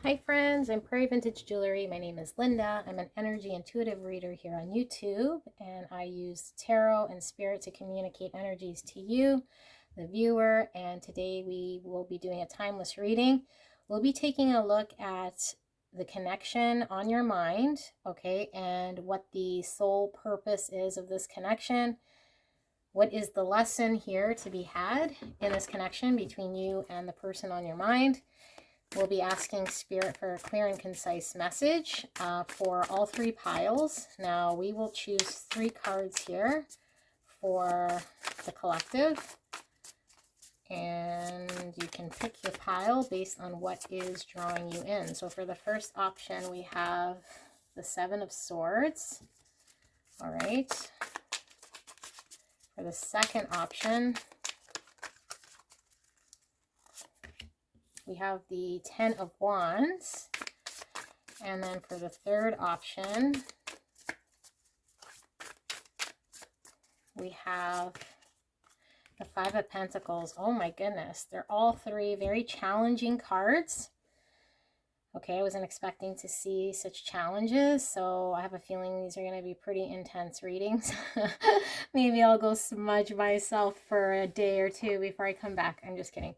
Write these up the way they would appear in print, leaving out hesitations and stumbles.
Hi friends, I'm Prairie Vintage Jewelry. My name is Linda. I'm an energy intuitive reader here on YouTube, and I use tarot and spirit to communicate energies to you, the viewer. And today we will be doing a timeless reading. We'll be taking a look at the connection on your mind, okay, and what the sole purpose is of this connection. What is the lesson here to be had in this connection between you and the person on your mind? We'll be asking Spirit for a clear and concise message for all three piles. Now, we will choose 3 cards here for the collective. And you can pick your pile based on what is drawing you in. So for the first option, we have the 7 of Swords. All right. For the second option, we have the 10 of Wands. And then for the third option, we have the 5 of Pentacles. Oh my goodness. They're all 3 very challenging cards. Okay, I wasn't expecting to see such challenges, so I have a feeling these are going to be pretty intense readings. Maybe I'll go smudge myself for a day or 2 before I come back. I'm just kidding.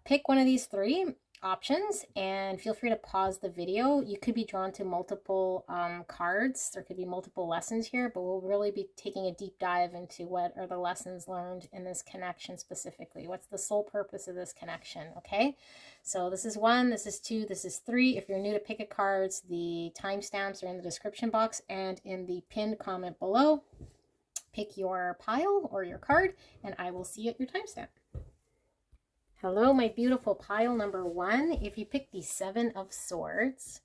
Pick one of these 3 options and feel free to pause the video. You could be drawn to multiple cards. There could be multiple lessons here, but we'll really be taking a deep dive into what are the lessons learned in this connection specifically. What's the sole purpose of this connection, okay? So this is 1, this is 2, this is 3. If you're new to Pick a Cards, the timestamps are in the description box and in the pinned comment below. Pick your pile or your card, and I will see you at your timestamp. Hello, my beautiful pile number 1. If you pick the 7 of Swords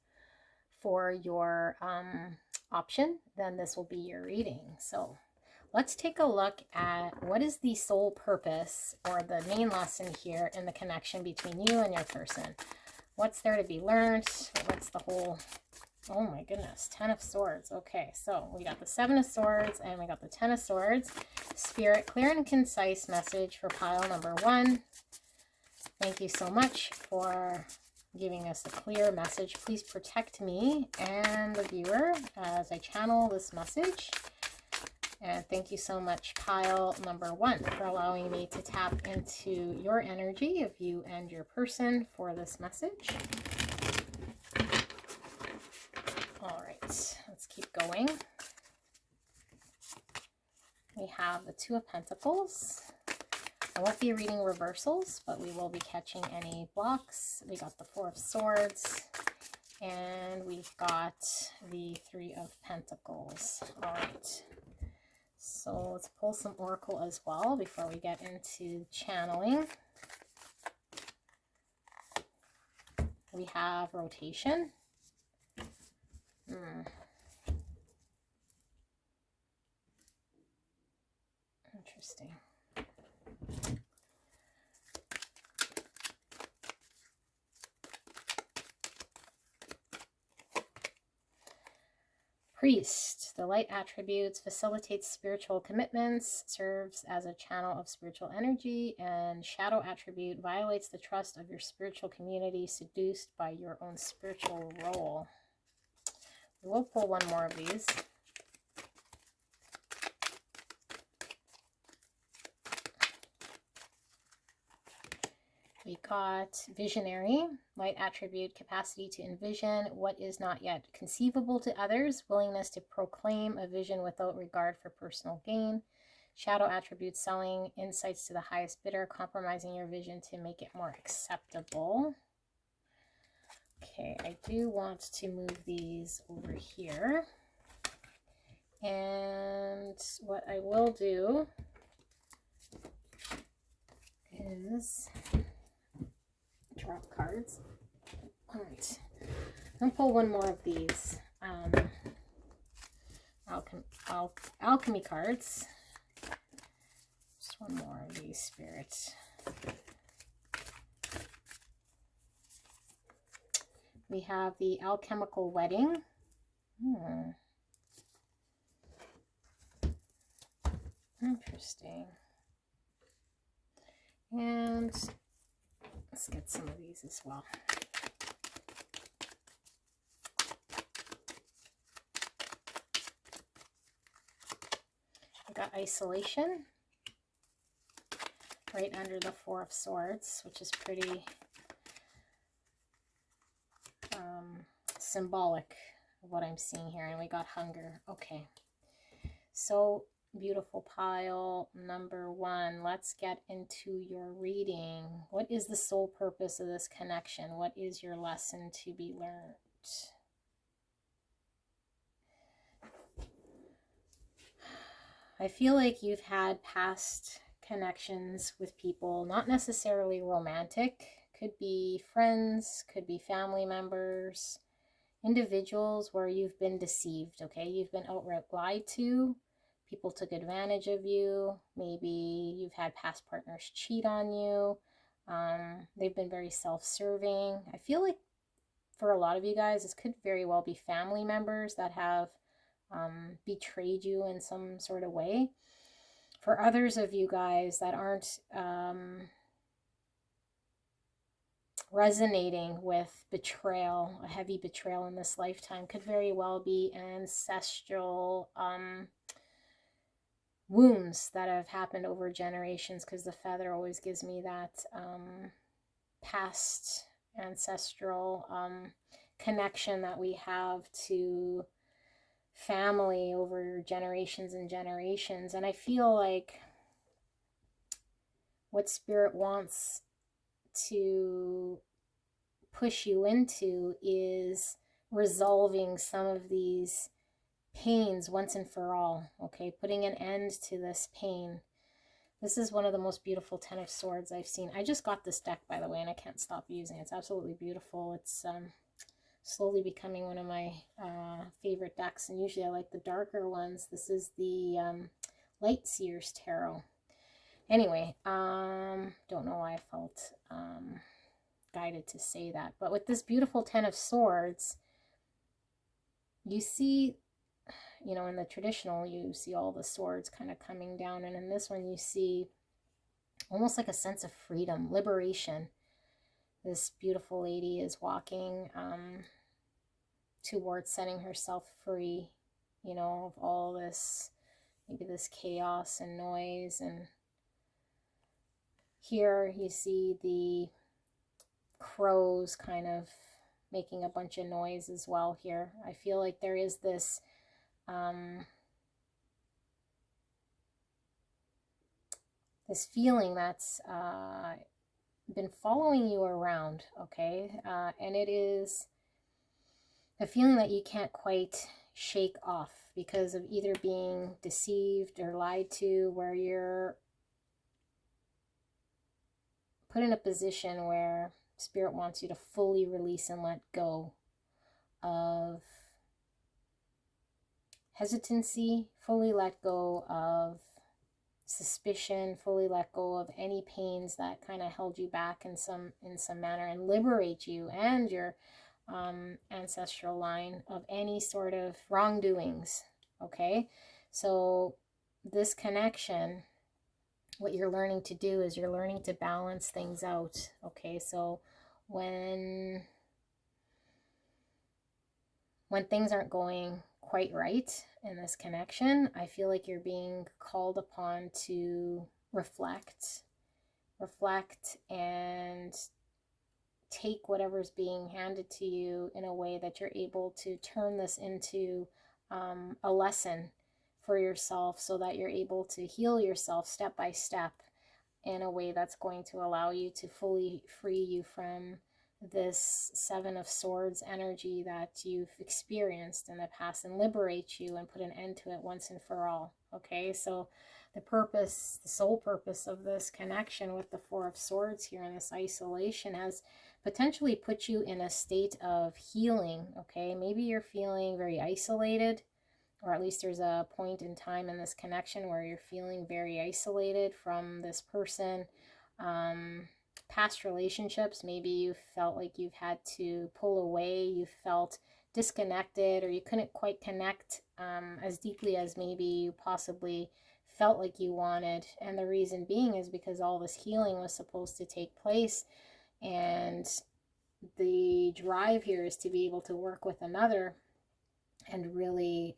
for your option, then this will be your reading. So let's take a look at what is the sole purpose or the main lesson here in the connection between you and your person. What's there to be learned? What's the whole... Oh my goodness, 10 of Swords. Okay, so we got the 7 of Swords and we got the 10 of Swords. Spirit, clear and concise message for pile number 1. Thank you so much for giving us a clear message. Please protect me and the viewer as I channel this message. And thank you so much, pile number 1, for allowing me to tap into your energy of you and your person for this message. All right, let's keep going. We have the 2 of Pentacles. I won't be reading reversals, but we will be catching any blocks. We got the 4 of Swords, and we've got the 3 of Pentacles. All right, so let's pull some Oracle as well before we get into channeling. We have rotation. Interesting. Priest, the light attributes, facilitates spiritual commitments, serves as a channel of spiritual energy, and shadow attribute violates the trust of your spiritual community, seduced by your own spiritual role. We'll pull one more of these. We got visionary, light attribute, capacity to envision what is not yet conceivable to others, willingness to proclaim a vision without regard for personal gain. Shadow attribute, selling insights to the highest bidder, compromising your vision to make it more acceptable. Okay, I do want to move these over here. And what I will do is drop cards. All right, I'll pull one more of these alchemy cards. Just one more of these spirits. We have the alchemical wedding. Interesting. And let's get some of these as well. got isolation right under the Four of Swords, which is pretty symbolic of what I'm seeing here. And we got hunger. Okay. So beautiful, pile number 1. Let's get into your reading. What is the sole purpose of this connection? What is your lesson to be learned? I feel like you've had past connections with people, not necessarily romantic. Could be friends, could be family members, individuals where you've been deceived, okay? You've been outright lied to. People took advantage of you. Maybe you've had past partners cheat on you. They've been very self-serving. I feel like for a lot of you guys, this could very well be family members that have betrayed you in some sort of way. For others of you guys that aren't resonating with betrayal, a heavy betrayal in this lifetime, could very well be ancestral wounds that have happened over generations, because the feather always gives me that past ancestral connection that we have to family over generations and generations. And I feel like what Spirit wants to push you into is resolving some of these pains once and for all, okay? Putting an end to this pain. This is one of the most beautiful 10 of Swords I've seen. I just got this deck, by the way, and I can't stop using it. It's absolutely beautiful. It's slowly becoming one of my favorite decks, and usually I like the darker ones. This is the Light Seers Tarot. Anyway, don't know why I felt guided to say that. But with this beautiful 10 of Swords, you see, you know, in the traditional, you see all the swords kind of coming down. And in this one, you see almost like a sense of freedom, liberation. This beautiful lady is walking towards setting herself free, you know, of all this, maybe this chaos and noise. And here you see the crows kind of making a bunch of noise as well here. I feel like there is this this feeling that's been following you around, okay? And it is a feeling that you can't quite shake off because of either being deceived or lied to, where you're put in a position where Spirit wants you to fully release and let go of hesitancy, fully let go of suspicion, fully let go of any pains that kind of held you back in some manner, and liberate you and your ancestral line of any sort of wrongdoings. Okay, so this connection, what you're learning to do is you're learning to balance things out. Okay, so when things aren't going quite right in this connection, I feel like you're being called upon to reflect and take whatever's being handed to you in a way that you're able to turn this into a lesson for yourself, so that you're able to heal yourself step by step in a way that's going to allow you to fully free you from this Seven of Swords energy that you've experienced in the past, and liberate you and put an end to it once and for all. Okay, so the purpose, the sole purpose of this connection with the Four of Swords here in this isolation has potentially put you in a state of healing. Okay, maybe you're feeling very isolated, or at least there's a point in time in this connection where you're feeling very isolated from this person. Past relationships, maybe you felt like you've had to pull away, you felt disconnected, or you couldn't quite connect as deeply as maybe you possibly felt like you wanted. And the reason being is because all this healing was supposed to take place, and the drive here is to be able to work with another and really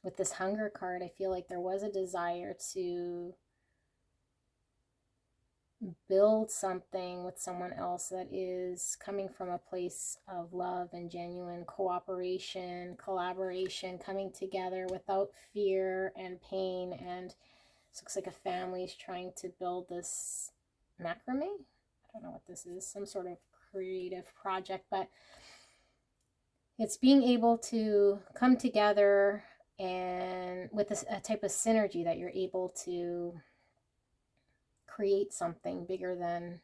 with this hunger card, I feel like there was a desire to build something with someone else that is coming from a place of love and genuine cooperation, collaboration, coming together without fear and pain. And it looks like a family is trying to build this macrame. I don't know what this is, some sort of creative project, but it's being able to come together and with a type of synergy that you're able to create something bigger than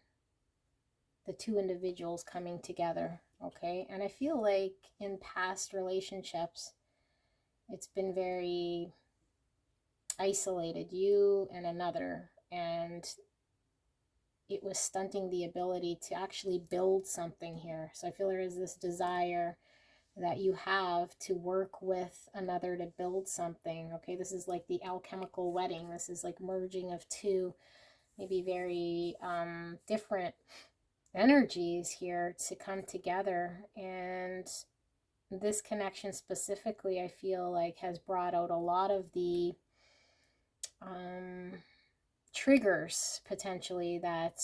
the two individuals coming together. Okay, and I feel like in past relationships it's been very isolated, you and another, and it was stunting the ability to actually build something here. So I feel there is this desire that you have to work with another to build something. Okay, this is like the alchemical wedding. This is like merging of two maybe very different energies here to come together. And this connection specifically, I feel like, has brought out a lot of the triggers potentially that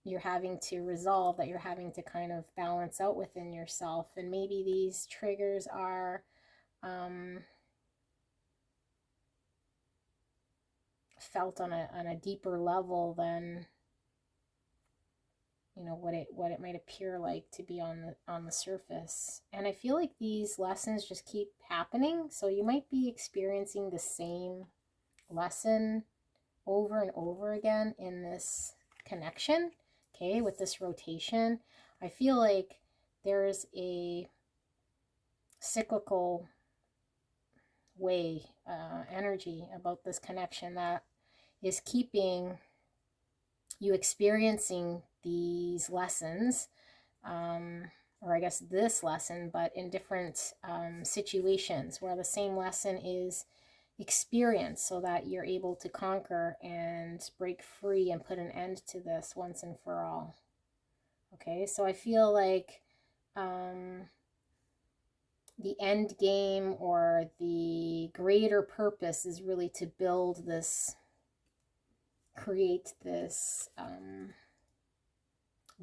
you're having to resolve, that you're having to kind of balance out within yourself. And maybe these triggers are felt on a deeper level than, you know, what it might appear like to be on the surface. And I feel like these lessons just keep happening. So you might be experiencing the same lesson over and over again in this connection. Okay, with this rotation, I feel like there's a cyclical way, energy about this connection that is keeping you experiencing these lessons, or I guess this lesson, but in different situations where the same lesson is experienced, so that you're able to conquer and break free and put an end to this once and for all. Okay, so I feel like the end game or the greater purpose is really to build this, create this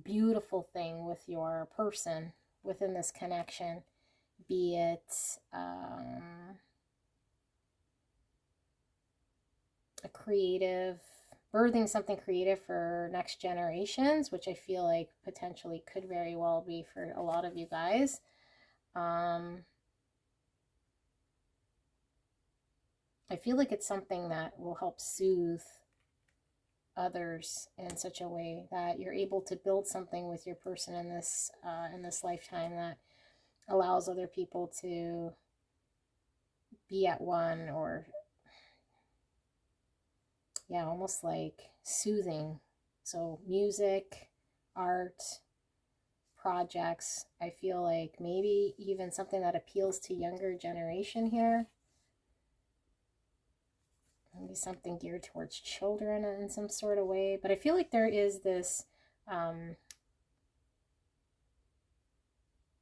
beautiful thing with your person within this connection, be it a creative, birthing something creative for next generations, which I feel like potentially could very well be for a lot of you guys. I feel like it's something that will help soothe others in such a way that you're able to build something with your person in this lifetime that allows other people to be at one, or yeah, almost like soothing. So music, art, projects, I feel like maybe even something that appeals to younger generation here. Maybe something geared towards children in some sort of way. But I feel like there is this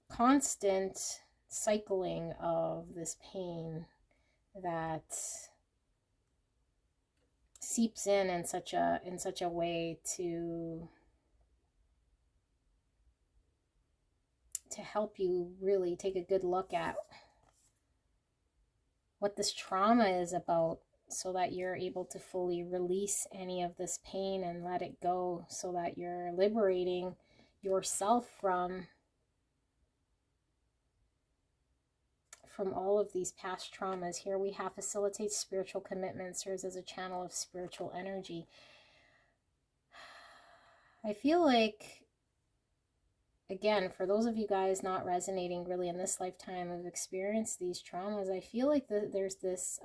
constant cycling of this pain that seeps in such a way to help you really take a good look at what this trauma is about, so that you're able to fully release any of this pain and let it go, so that you're liberating yourself from all of these past traumas. Here we have facilitates spiritual commitment, serves as a channel of spiritual energy. I feel like, again, for those of you guys not resonating really in this lifetime, have experienced these traumas, I feel like there's this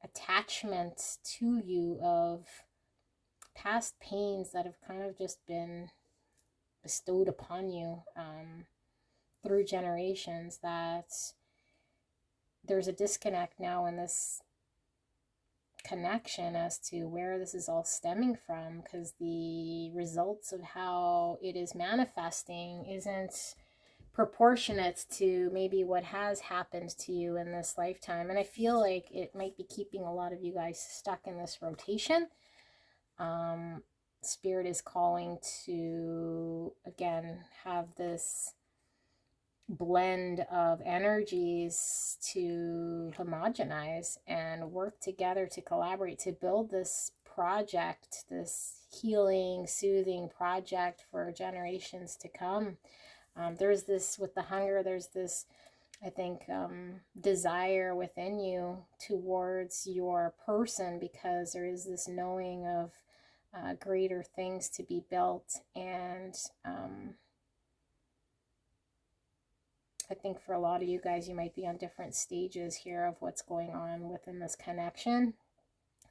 attachment to you of past pains that have kind of just been bestowed upon you through generations, that there's a disconnect now in this connection as to where this is all stemming from, because the results of how it is manifesting isn't proportionate to maybe what has happened to you in this lifetime. And I feel like it might be keeping a lot of you guys stuck in this rotation. Spirit is calling to, again, have this blend of energies to homogenize and work together to collaborate to build this project, this healing, soothing project for generations to come. There's this, with the hunger, there's this, I think, desire within you towards your person, because there is this knowing of greater things to be built. And I think for a lot of you guys, you might be on different stages here of what's going on within this connection.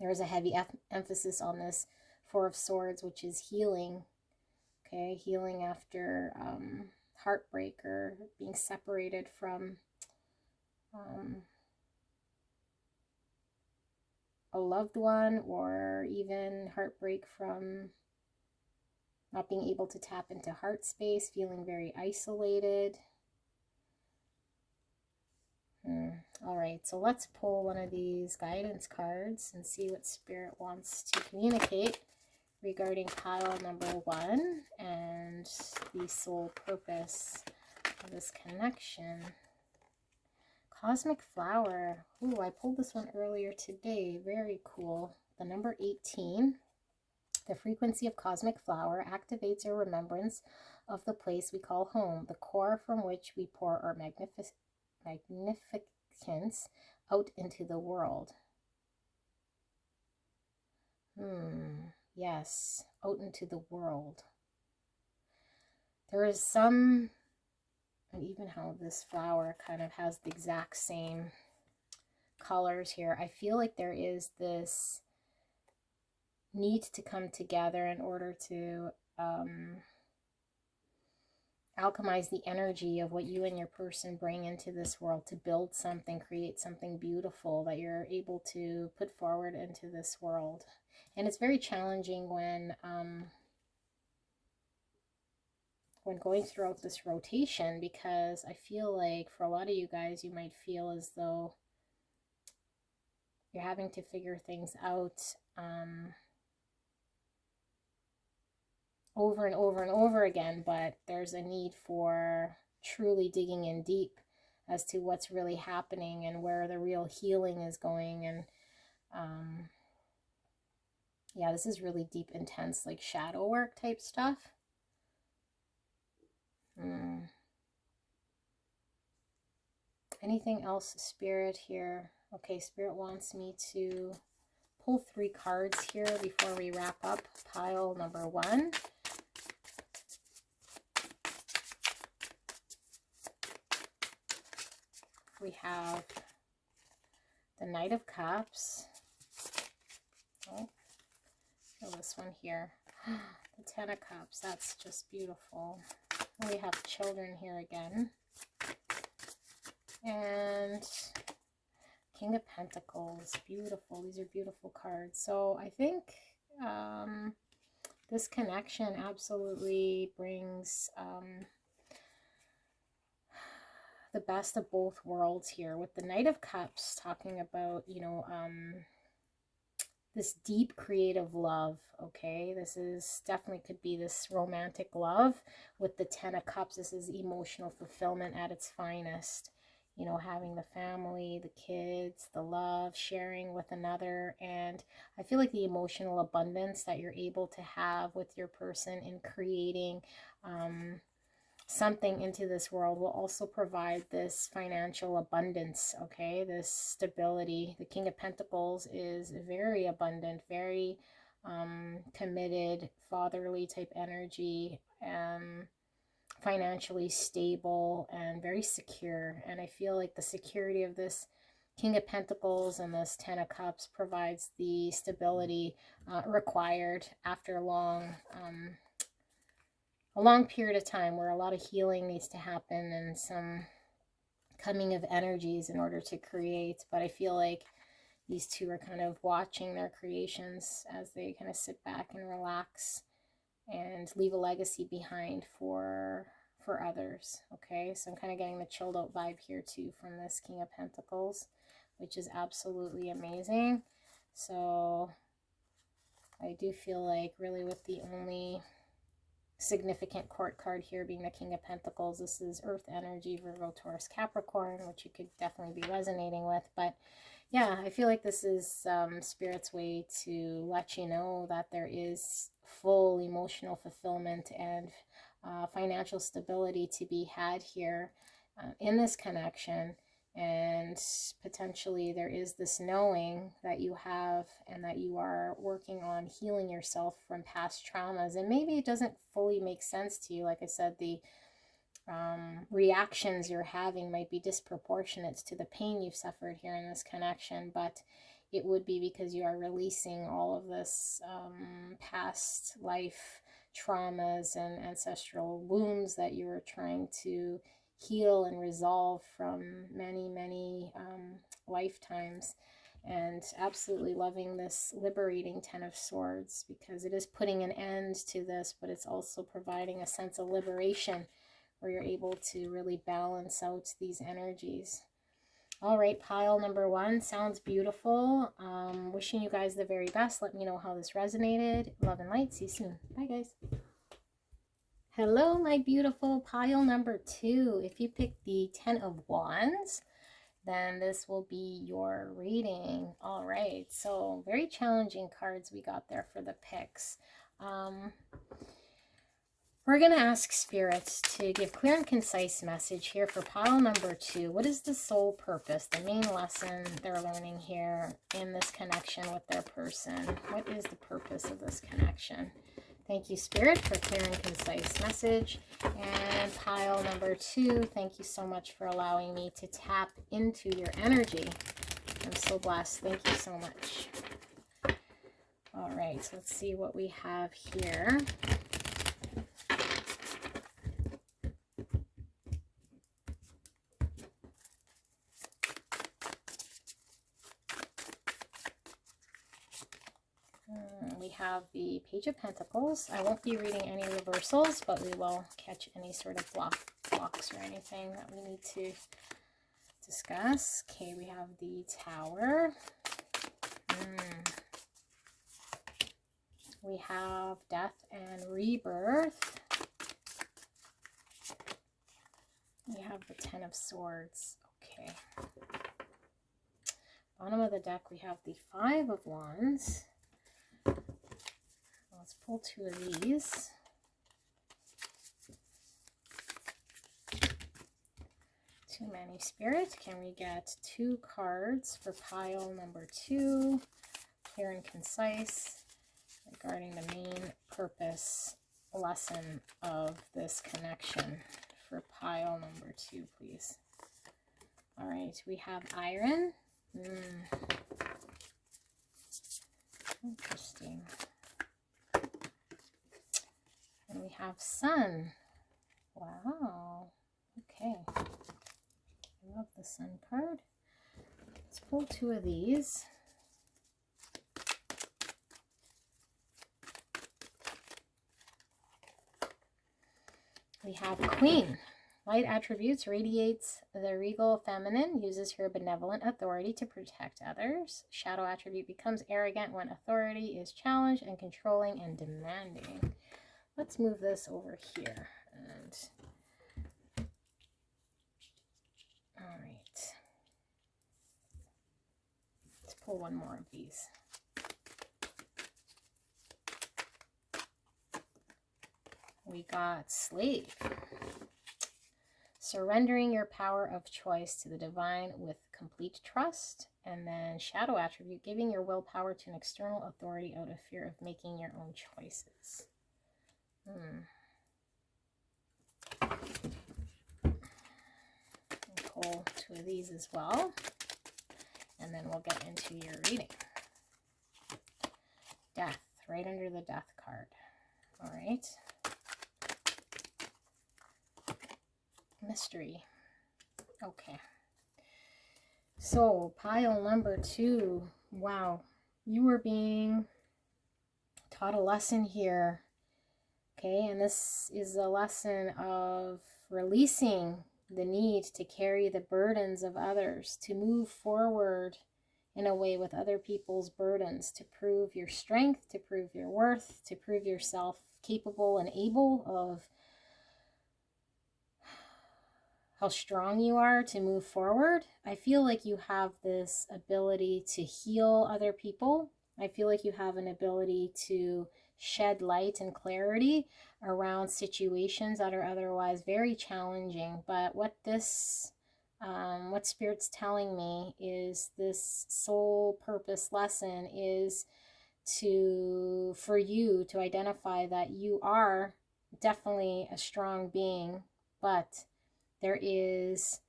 There is a heavy emphasis on this Four of Swords, which is healing. Okay, healing after heartbreak or being separated from a loved one, or even heartbreak from not being able to tap into heart space, feeling very isolated. All right, so let's pull one of these guidance cards and see what Spirit wants to communicate regarding pile number 1 and the soul purpose of this connection. Cosmic Flower. Ooh, I pulled this one earlier today. Very cool. The number 18. The frequency of Cosmic Flower activates a remembrance of the place we call home, the core from which we pour our magnificence out into the world. Yes, out into the world. There is some, and even how this flower kind of has the exact same colors here. I feel like there is this need to come together in order to alchemize the energy of what you and your person bring into this world, to build something, create something beautiful that you're able to put forward into this world. And it's very challenging when going throughout this rotation, because I feel like for a lot of you guys, you might feel as though you're having to figure things out over and over and over again, but there's a need for truly digging in deep as to what's really happening and where the real healing is going. And yeah, this is really deep, intense, like shadow work type stuff. Anything else, Spirit, here? Okay, Spirit wants me to pull 3 cards here before we wrap up pile number 1. We have the Knight of Cups. Oh, this one here. The Ten of Cups. That's just beautiful. We have children here again. And King of Pentacles. Beautiful. These are beautiful cards. So I think this connection absolutely brings the best of both worlds here, with the Knight of Cups talking about, you know, this deep creative love. Okay, this is definitely could be this romantic love. With the Ten of Cups, this is emotional fulfillment at its finest. You know, having the family, the kids, the love, sharing with another. And I feel like the emotional abundance that you're able to have with your person in creating something into this world will also provide this financial abundance, okay? This stability. The King of Pentacles is very abundant, very committed, fatherly type energy, financially stable, and very secure. And I feel like the security of this King of Pentacles and this Ten of Cups provides the stability required after a long period of time where a lot of healing needs to happen and some coming of energies in order to create. But I feel like these two are kind of watching their creations as they kind of sit back and relax and leave a legacy behind for for others. Okay, so I'm kind of getting the chilled out vibe here too from this King of Pentacles, which is absolutely amazing. So I do feel like really with the only significant court card here being the King of Pentacles, this is Earth energy, Virgo, Taurus, Capricorn, which you could definitely be resonating with. But yeah, I feel like this is Spirit's way to let you know that there is full emotional fulfillment and financial stability to be had here in this connection. And potentially there is this knowing that you have and that you are working on healing yourself from past traumas. And maybe it doesn't fully make sense to you. Like I said, the reactions you're having might be disproportionate to the pain you've suffered here in this connection, but it would be because you are releasing all of this past life traumas and ancestral wounds that you were trying to heal and resolve from many lifetimes. And absolutely loving this liberating Ten of Swords, because it is putting an end to this, but it's also providing a sense of liberation where you're able to really balance out these energies. All right, pile number 1 sounds beautiful. Wishing you guys the very best. Let me know how this resonated. Love and light. See you soon. Bye, guys. Hello, my beautiful pile number 2. If you picked the 10 of Wands, then this will be your reading. All right, so very challenging cards we got there for the picks. We're going to ask spirits to give clear and concise message here for pile number 2. What is the soul purpose, the main lesson they're learning here in this connection with their person? What is the purpose of this connection? Thank you, Spirit, for clear and concise message. And pile number 2, thank you so much for allowing me to tap into your energy. I'm so blessed. Thank you so much. All right, so let's see what we have here. We have the Page of Pentacles. I won't be reading any reversals, but we will catch any sort of blocks or anything that we need to discuss. Okay, we have the Tower. We have Death and Rebirth. We have the Ten of Swords. Okay. Bottom of the deck, we have the Five of Wands. Let's pull 2 of these. Too many, Spirit. Can we get 2 cards for pile number 2? Clear and concise regarding the main purpose lesson of this connection for pile number 2, please. All right, we have Iron. Interesting. And we have Sun. Wow. Okay. I love the Sun card. Let's pull 2 of these. We have Queen. Light attributes, radiates the regal feminine, uses her benevolent authority to protect others. Shadow attribute becomes arrogant when authority is challenged and controlling and demanding. Let's move this over here. And all right. Let's pull 1 more of these. We got Slave. Surrendering your power of choice to the divine with complete trust. And then Shadow attribute, giving your willpower to an external authority out of fear of making your own choices. Pull 2 of these as well. And then we'll get into your reading. Death, right under the Death card. All right. Mystery. Okay. So, pile number 2. Wow. You were being taught a lesson here Okay, and this is a lesson of releasing the need to carry the burdens of others, to move forward in a way with other people's burdens, to prove your strength, to prove your worth, to prove yourself capable and able of how strong you are to move forward. I feel like you have this ability to heal other people. I feel like you have an ability to shed light and clarity around situations that are otherwise very challenging. But what Spirit's telling me is this soul purpose lesson is for you to identify that you are definitely a strong being, but there is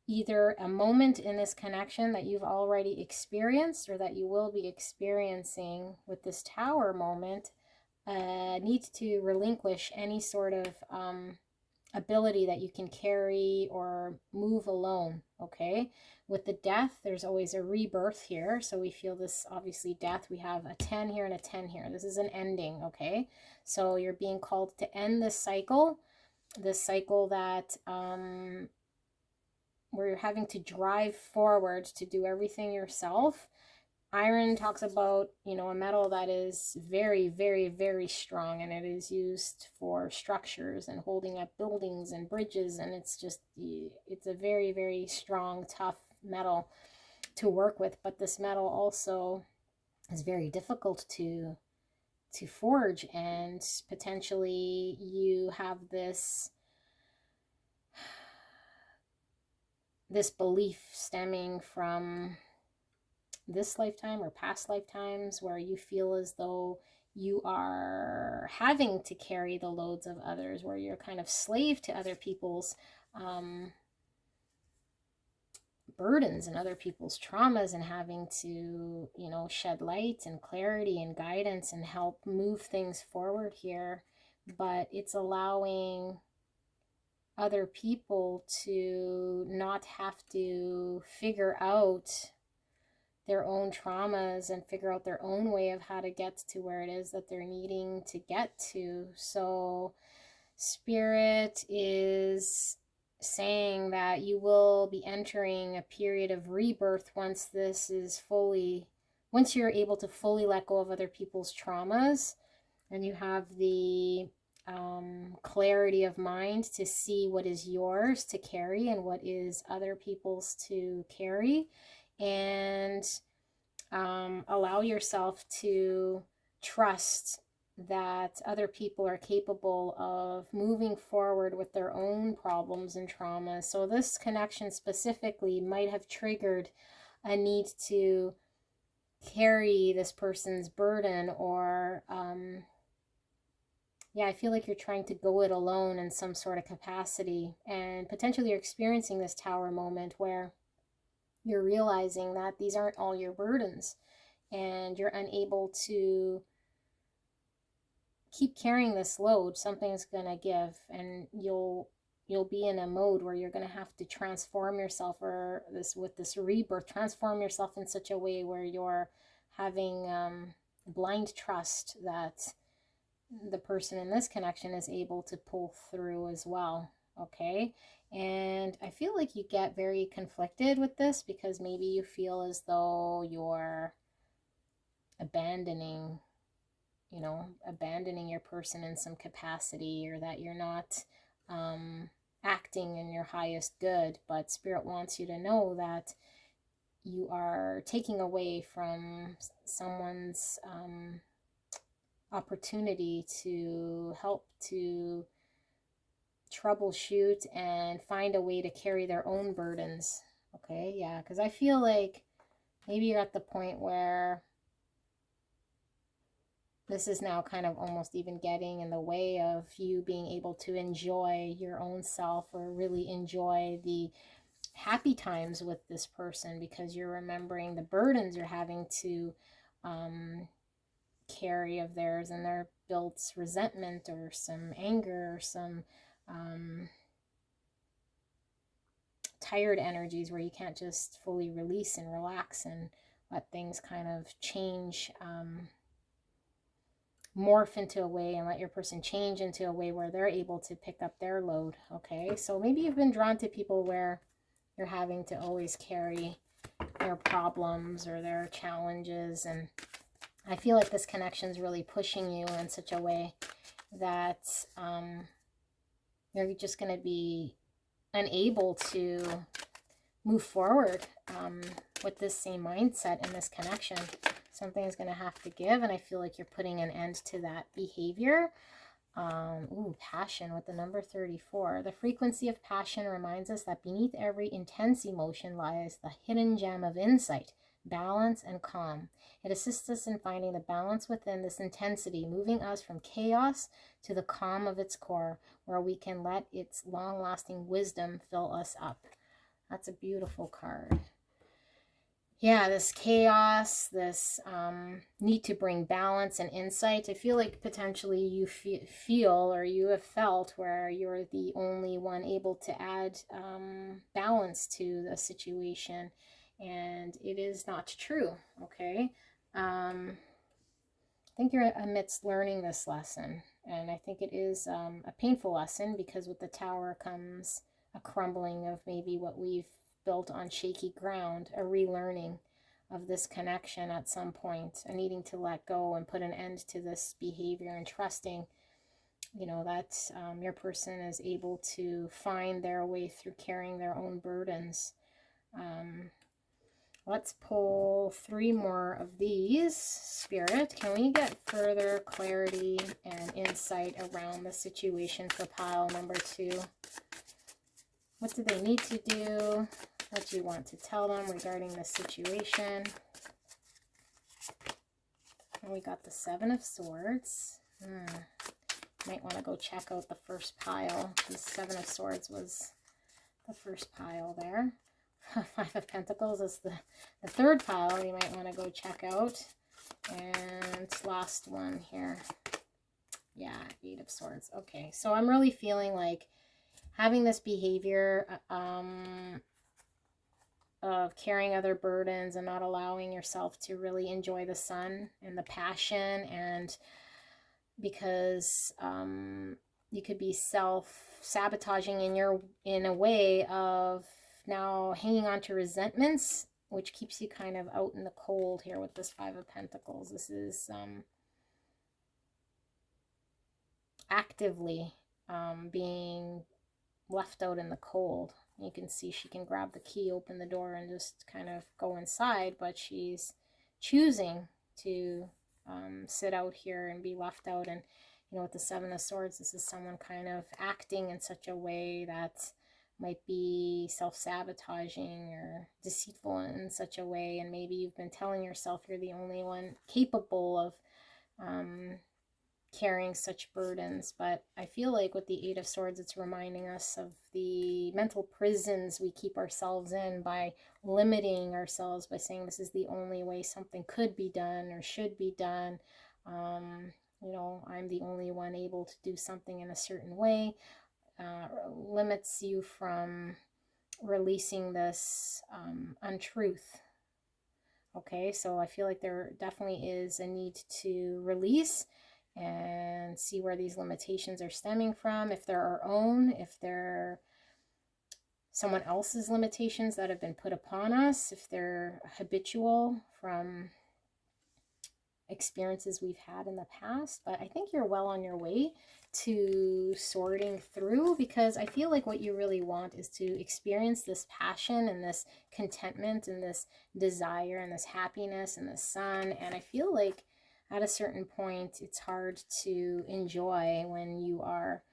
either a moment in this connection that you've already experienced or that you will be experiencing with this tower moment, need to relinquish any sort of ability that you can carry or move alone. Okay, with the death, there's always a rebirth here. So we feel this, obviously, death. We have a 10 here and a 10 here. This is an ending. Okay, so you're being called to end this cycle that where you're having to drive forward to do everything yourself. Iron talks about, a metal that is very, very, very strong, and it is used for structures and holding up buildings and bridges, and it's a very, very strong, tough metal to work with. But this metal also is very difficult to forge, and potentially you have this belief stemming from this lifetime or past lifetimes where you feel as though you are having to carry the loads of others, where you're kind of slave to other people's burdens and other people's traumas, and having to, shed light and clarity and guidance and help move things forward here. But it's allowing other people to not have to figure out their own traumas and figure out their own way of how to get to where it is that they're needing to get to. So Spirit is saying that you will be entering a period of rebirth once you're able to fully let go of other people's traumas, and you have the clarity of mind to see what is yours to carry and what is other people's to carry, and allow yourself to trust that other people are capable of moving forward with their own problems and traumas. So this connection specifically might have triggered a need to carry this person's burden, or I feel like you're trying to go it alone in some sort of capacity, and potentially you're experiencing this tower moment where you're realizing that these aren't all your burdens, and you're unable to keep carrying this load. Something's gonna give, and you'll be in a mode where you're gonna have to transform yourself, or with this rebirth, transform yourself in such a way where you're having blind trust that the person in this connection is able to pull through as well. Okay, and I feel like you get very conflicted with this, because maybe you feel as though you're abandoning your person in some capacity, or that you're not acting in your highest good. But Spirit wants you to know that you are taking away from someone's opportunity to help to troubleshoot and find a way to carry their own burdens. Okay, yeah, because I feel like maybe you're at the point where this is now kind of almost even getting in the way of you being able to enjoy your own self, or really enjoy the happy times with this person, because you're remembering the burdens you're having to carry of theirs, and there builds resentment or some anger or some tired energies where you can't just fully release and relax and let things kind of change morph into a way and let your person change into a way where they're able to pick up their load. Okay, so maybe you've been drawn to people where you're having to always carry their problems or their challenges, and I feel like this connection is really pushing you in such a way that you're just going to be unable to move forward with this same mindset in this connection. Something is going to have to give, and I feel like you're putting an end to that behavior. Ooh, passion with the number 34. The frequency of passion reminds us that beneath every intense emotion lies the hidden gem of insight, balance, and calm. It assists us in finding the balance within this intensity, moving us from chaos to the calm of its core, where we can let its long-lasting wisdom fill us up. That's a beautiful card. Yeah, this chaos, this need to bring balance and insight. I feel like potentially you feel or you have felt where you're the only one able to add balance to the situation, and it is not true, okay? I think you're amidst learning this lesson, and I think it is a painful lesson, because with the Tower comes a crumbling of maybe what we've built on shaky ground, a relearning of this connection at some point, a needing to let go and put an end to this behavior, and trusting, you know, that your person is able to find their way through carrying their own burdens. Let's pull 3 more of these. Spirit, can we get further clarity and insight around the situation for pile number 2? What do they need to do? What do you want to tell them regarding the situation? And we got the 7 of Swords. Might want to go check out the first pile. The 7 of Swords was the first pile there. 5 of Pentacles is the third pile you might want to go check out. And last one here. Yeah, 8 of Swords. Okay, so I'm really feeling like having this behavior of carrying other burdens and not allowing yourself to really enjoy the sun and the passion, and because you could be self-sabotaging in a way of now hanging on to resentments, which keeps you kind of out in the cold here with this 5 of Pentacles. This is actively being left out in the cold. You can see she can grab the key, open the door, and just kind of go inside, but she's choosing to sit out here and be left out. And, you know, with the 7 of Swords, this is someone kind of acting in such a way that might be self-sabotaging or deceitful in such a way, and maybe you've been telling yourself you're the only one capable of carrying such burdens. But I feel like with the 8 of Swords, it's reminding us of the mental prisons we keep ourselves in by limiting ourselves, by saying this is the only way something could be done or should be done. You know, I'm the only one able to do something in a certain way. Limits you from releasing this untruth. Okay, so I feel like there definitely is a need to release and see where these limitations are stemming from, if they're our own, if they're someone else's limitations that have been put upon us, if they're habitual from experiences we've had in the past. But I think you're well on your way to sorting through, because I feel like what you really want is to experience this passion and this contentment and this desire and this happiness and the sun. And I feel like at a certain point, it's hard to enjoy when you are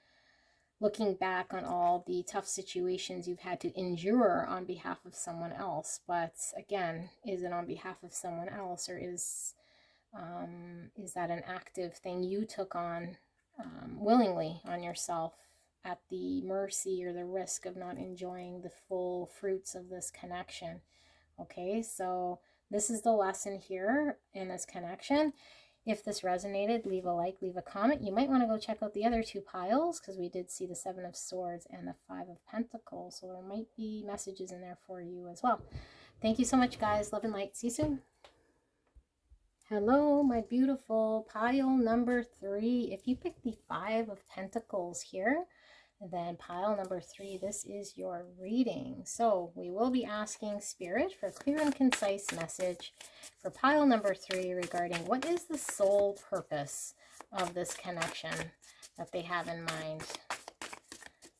looking back on all the tough situations you've had to endure on behalf of someone else. But again, is it on behalf of someone else, or is that an active thing you took on willingly on yourself at the mercy or the risk of not enjoying the full fruits of this connection? Okay, so this is the lesson here in this connection. If this resonated, leave a like, leave a comment. You might want to go check out the other 2 piles, because we did see the 7 of Swords and the 5 of Pentacles. So there might be messages in there for you as well. Thank you so much, guys. Love and light. See you soon. Hello, my beautiful pile number 3. If you pick the 5 of Pentacles here, then pile number 3, this is your reading. So we will be asking Spirit for a clear and concise message for pile number 3 regarding what is the sole purpose of this connection that they have in mind.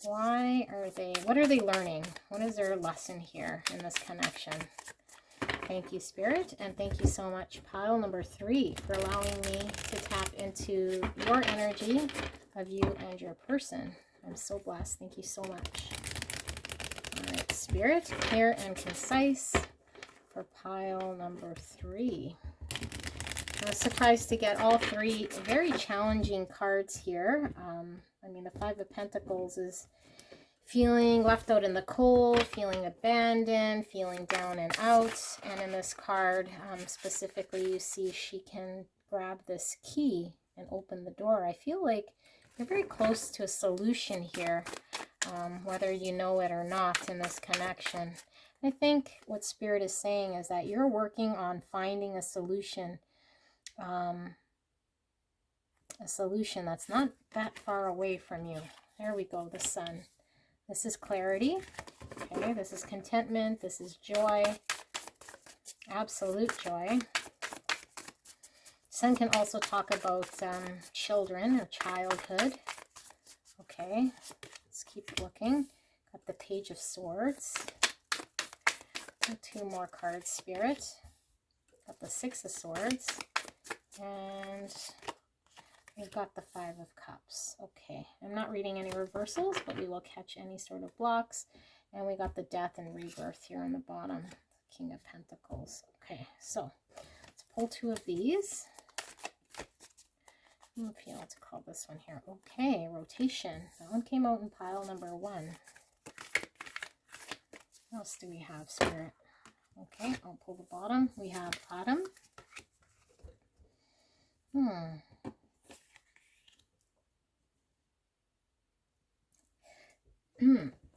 What are they learning? What is their lesson here in this connection? Thank you, Spirit, and thank you so much, pile number 3, for allowing me to tap into your energy of you and your person. I'm so blessed. Thank you so much. All right, Spirit, clear and concise for pile number 3. I was surprised to get all 3 very challenging cards here. I mean, the 5 of Pentacles is feeling left out in the cold, feeling abandoned, feeling down and out. And in this card, specifically, you see she can grab this key and open the door. I feel like you're very close to a solution here, whether you know it or not in this connection. I think what Spirit is saying is that you're working on finding a solution that's not that far away from you. There we go, the Sun. This is clarity, okay? This is contentment, this is joy, absolute joy. Sun can also talk about children or childhood, okay? Let's keep looking. Got the Page of Swords. Got 2 more cards, Spirit. Got the 6 of Swords, and we've got the 5 of Cups. Okay, I'm not reading any reversals, but we will catch any sort of blocks. And we got the Death and Rebirth here on the bottom. King of Pentacles. Okay, so let's pull 2 of these. I don't feel to call this one here. Okay, rotation. That one came out in pile number 1. What else do we have, Spirit? Okay, I'll pull the bottom. We have Autumn.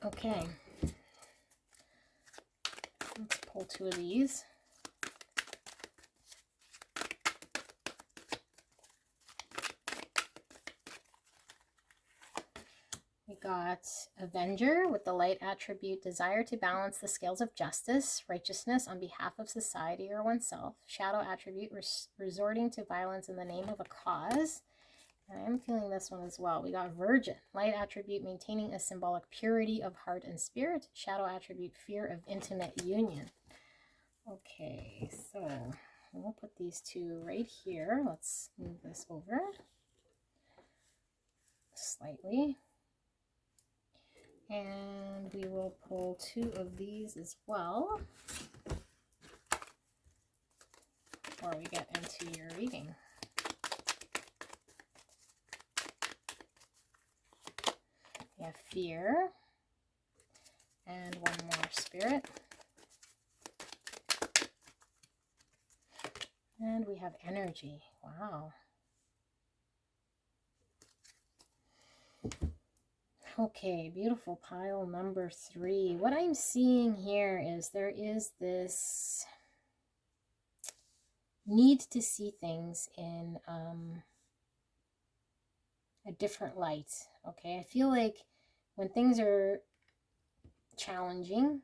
Okay, let's pull 2 of these. We got Avenger with the light attribute, desire to balance the scales of justice, righteousness on behalf of society or oneself. Shadow attribute, resorting to violence in the name of a cause. I am feeling this one as well. We got Virgin. Light attribute, maintaining a symbolic purity of heart and spirit. Shadow attribute, fear of intimate union. Okay, so we'll put these 2 right here. Let's move this over slightly. And we will pull 2 of these as well before we get into your reading. We have fear, and 1 more, Spirit. And we have energy. Wow. Okay, beautiful pile number 3. What I'm seeing here is there is this need to see things in a different light. Okay, I feel like when things are challenging,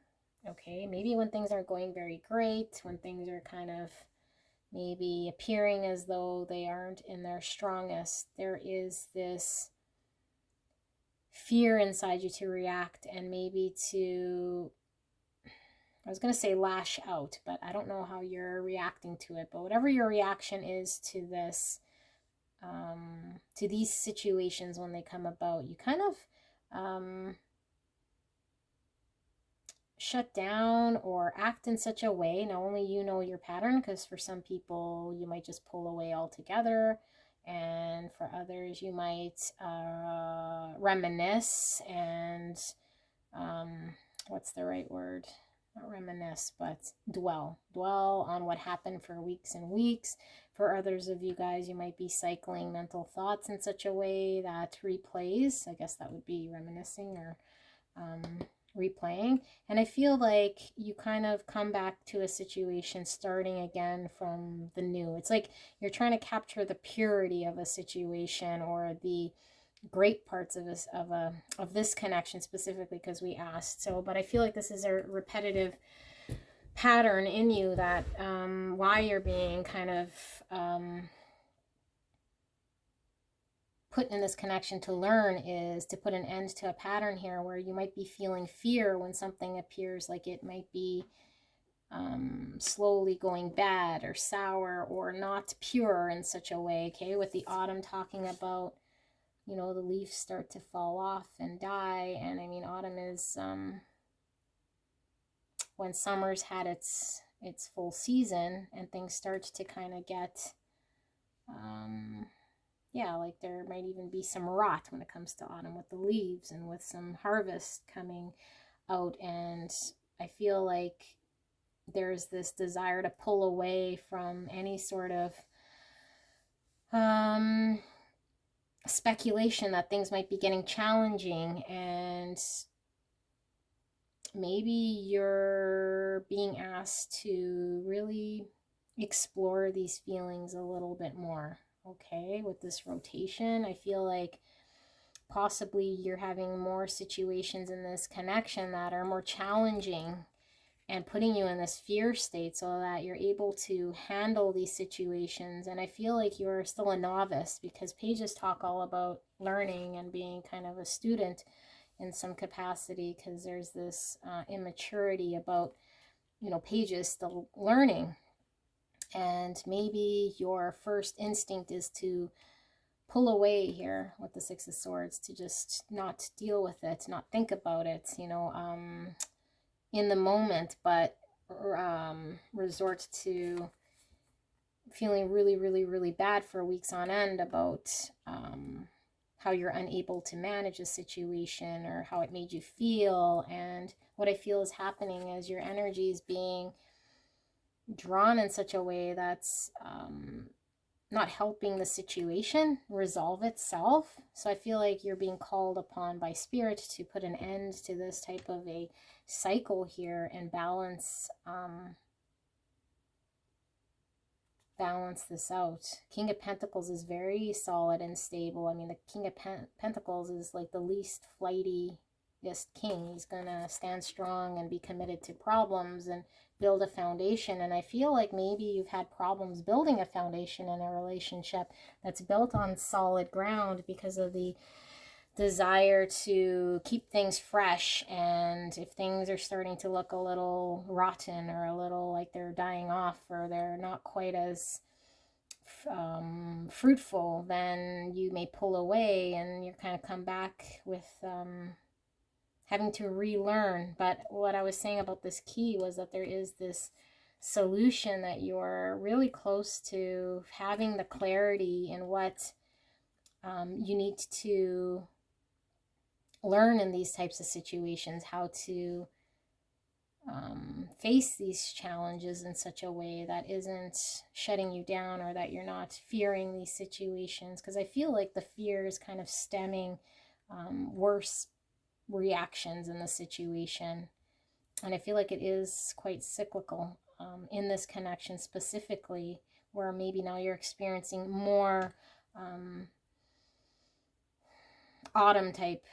okay, maybe when things aren't going very great, when things are kind of maybe appearing as though they aren't in their strongest, there is this fear inside you to react and maybe to, I was going to say lash out, but I don't know how you're reacting to it, but whatever your reaction is to this, to these situations when they come about, you kind of shut down or act in such a way. Now only you know your pattern, because for some people you might just pull away altogether, and for others you might reminisce and what's the right word? Not reminisce, but dwell on what happened for weeks and weeks. For others of you guys, you might be cycling mental thoughts in such a way that replays. I guess that would be reminiscing, or replaying. And I feel like you kind of come back to a situation starting again from the new. It's like you're trying to capture the purity of a situation, or the great parts of this connection specifically, because we asked. So, but I feel like this is a repetitive pattern in you, that why you're being kind of put in this connection to learn is to put an end to a pattern here where you might be feeling fear when something appears like it might be slowly going bad or sour or not pure in such a way. Okay, with the autumn talking about, you know, the leaves start to fall off and die. And I mean, autumn is when summer's had its full season and things start to kind of get yeah, like there might even be some rot when it comes to autumn with the leaves and with some harvest coming out. And I feel like there's this desire to pull away from any sort of speculation that things might be getting challenging, and maybe you're being asked to really explore these feelings a little bit more. Okay, with this rotation, I feel like possibly you're having more situations in this connection that are more challenging and putting you in this fear state so that you're able to handle these situations. And I feel like you're still a novice, because pages talk all about learning and being kind of a student in some capacity, because there's this immaturity about, you know, pages still learning. And maybe your first instinct is to pull away here with the Six of Swords, to just not deal with it, not think about it, you know, in the moment, but resort to feeling really, really, really bad for weeks on end about how you're unable to manage a situation or how it made you feel. And what I feel is happening is your energy is being drawn in such a way that's not helping the situation resolve itself. So I feel like you're being called upon by spirit to put an end to this type of a cycle here and balance this out. King of Pentacles is very solid and stable. I mean, the King of Pentacles is like the least flightiest king. He's gonna stand strong and be committed to problems and build a foundation. And I feel like maybe you've had problems building a foundation in a relationship that's built on solid ground because of the desire to keep things fresh. And if things are starting to look a little rotten or a little like they're dying off or they're not quite as fruitful, then you may pull away and you kind of come back with having to relearn. But what I was saying about this key was that there is this solution that you're really close to having the clarity in what you need to learn in these types of situations, how to face these challenges in such a way that isn't shutting you down, or that you're not fearing these situations. Because I feel like the fear is kind of stemming worse reactions in the situation. And I feel like it is quite cyclical in this connection specifically, where maybe now you're experiencing more autumn type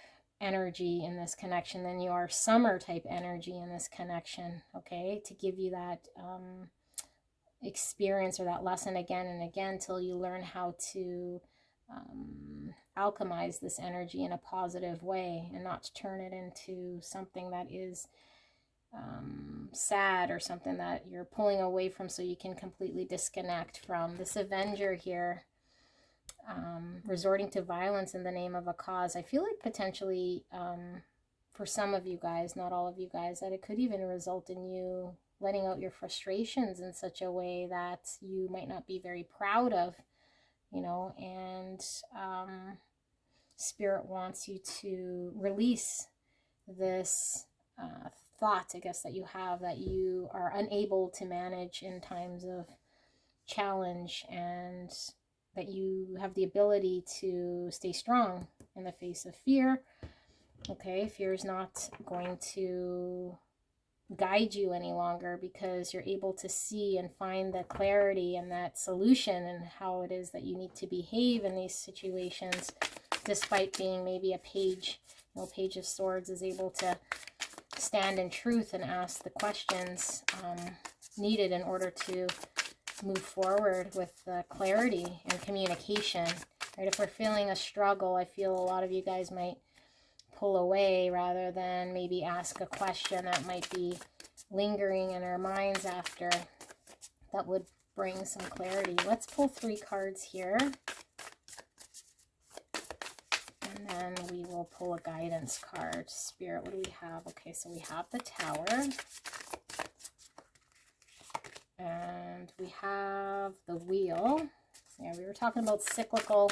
energy in this connection than you are summer type energy in this connection. Okay, to give you that experience or that lesson again and again till you learn how to alchemize this energy in a positive way and not turn it into something that is sad or something that you're pulling away from so you can completely disconnect from. This Avenger here, resorting to violence in the name of a cause. I feel like potentially for some of you guys, not all of you guys, that it could even result in you letting out your frustrations in such a way that you might not be very proud of, you know, and Spirit wants you to release this thought, I guess, that you have, that you are unable to manage in times of challenge, and that you have the ability to stay strong in the face of fear, Okay, fear is not going to guide you any longer, because you're able to see and find the clarity and that solution and how it is that you need to behave in these situations, despite being maybe a page. Page of Swords is able to stand in truth and ask the questions needed in order to move forward with clarity and communication. Right? If we're feeling a struggle, I feel a lot of you guys might pull away rather than maybe ask a question that might be lingering in our minds after. That would bring some clarity. Let's pull 3 cards here. And then we will pull a guidance card. Spirit, what do we have? Okay, so we have the Tower. And we have the Wheel. So yeah, we were talking about cyclical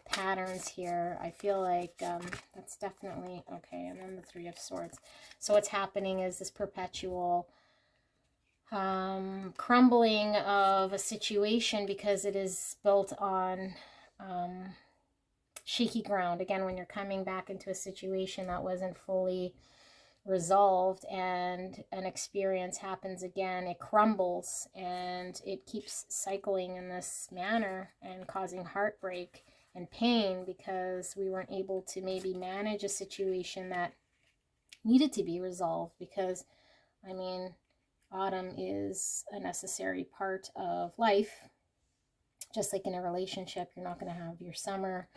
patterns here. I feel like that's definitely okay. And then the 3 of Swords. So what's happening is this perpetual crumbling of a situation, because it is built on shaky ground. Again, when you're coming back into a situation that wasn't fully resolved and an experience happens again, it crumbles and it keeps cycling in this manner and causing heartbreak and pain, because we weren't able to maybe manage a situation that needed to be resolved. Because, I mean, autumn is a necessary part of life. Just like in a relationship, you're not going to have your summer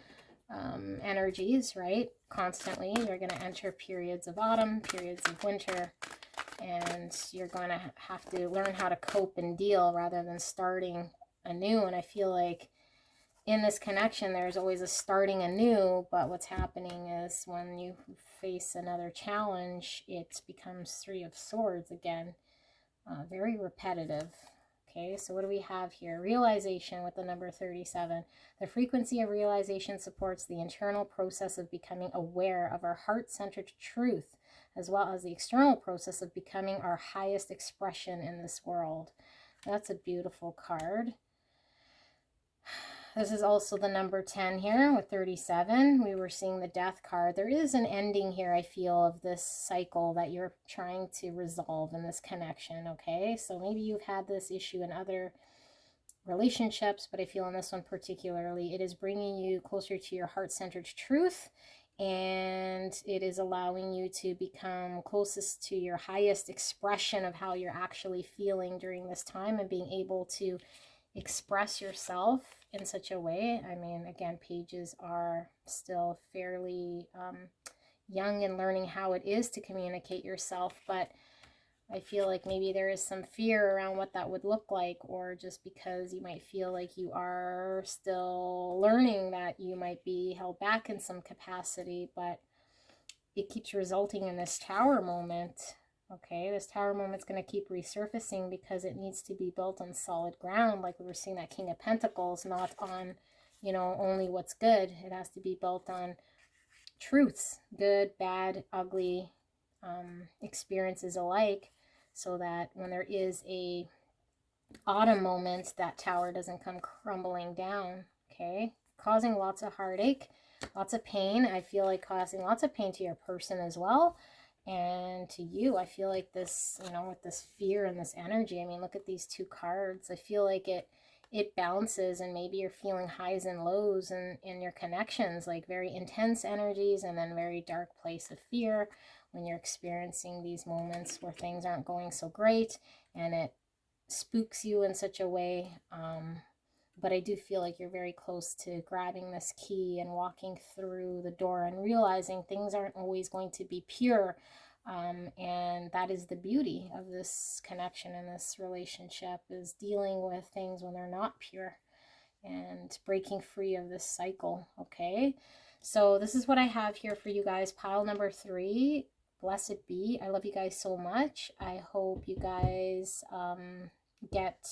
energies, right? Constantly. You're going to enter periods of autumn, periods of winter, and you're going to have to learn how to cope and deal rather than starting anew. And I feel like in this connection, there's always a starting anew, but what's happening is when you face another challenge, it becomes 3 of Swords again. Very repetitive. Okay, so what do we have here? Realization with the number 37. The frequency of realization supports the internal process of becoming aware of our heart-centered truth, as well as the external process of becoming our highest expression in this world. That's a beautiful card. This is also the number 10 here with 37. We were seeing the Death card. There is an ending here, I feel, of this cycle that you're trying to resolve in this connection, okay? So maybe you've had this issue in other relationships, but I feel in this one particularly, it is bringing you closer to your heart-centered truth, and it is allowing you to become closest to your highest expression of how you're actually feeling during this time, and being able to express yourself in such a way. I mean, again, pages are still fairly young in learning how it is to communicate yourself, but I feel like maybe there is some fear around what that would look like, or just because you might feel like you are still learning, that you might be held back in some capacity, but it keeps resulting in this Tower moment. Okay, this Tower moment's going to keep resurfacing because it needs to be built on solid ground, like we were seeing that King of Pentacles, not on, you know, only what's good. It has to be built on truths, good, bad, ugly, experiences alike, so that when there is a autumn moment, that Tower doesn't come crumbling down. Okay, causing lots of heartache, lots of pain. I feel like causing lots of pain to your person as well. And to you, I feel like this, you know, with this fear and this energy, I mean, look at these 2 cards. I feel like it bounces, and maybe you're feeling highs and lows in your connections, like very intense energies and then very dark place of fear when you're experiencing these moments where things aren't going so great, and it spooks you in such a way. But I do feel like you're very close to grabbing this key and walking through the door and realizing things aren't always going to be pure. And that is the beauty of this connection and this relationship, is dealing with things when they're not pure and breaking free of this cycle. Okay, so this is what I have here for you guys. Pile number 3. Blessed be. I love you guys so much. I hope you guys get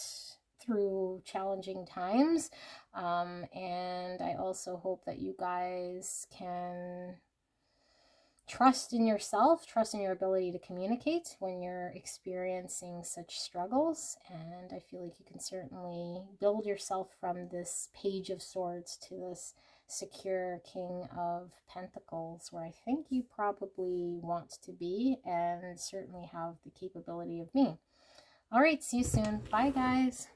through challenging times, and I also hope that you guys can trust in yourself, trust in your ability to communicate when you're experiencing such struggles. And I feel like you can certainly build yourself from this Page of Swords to this secure King of Pentacles, where I think you probably want to be and certainly have the capability of being. All right, see you soon. Bye, guys.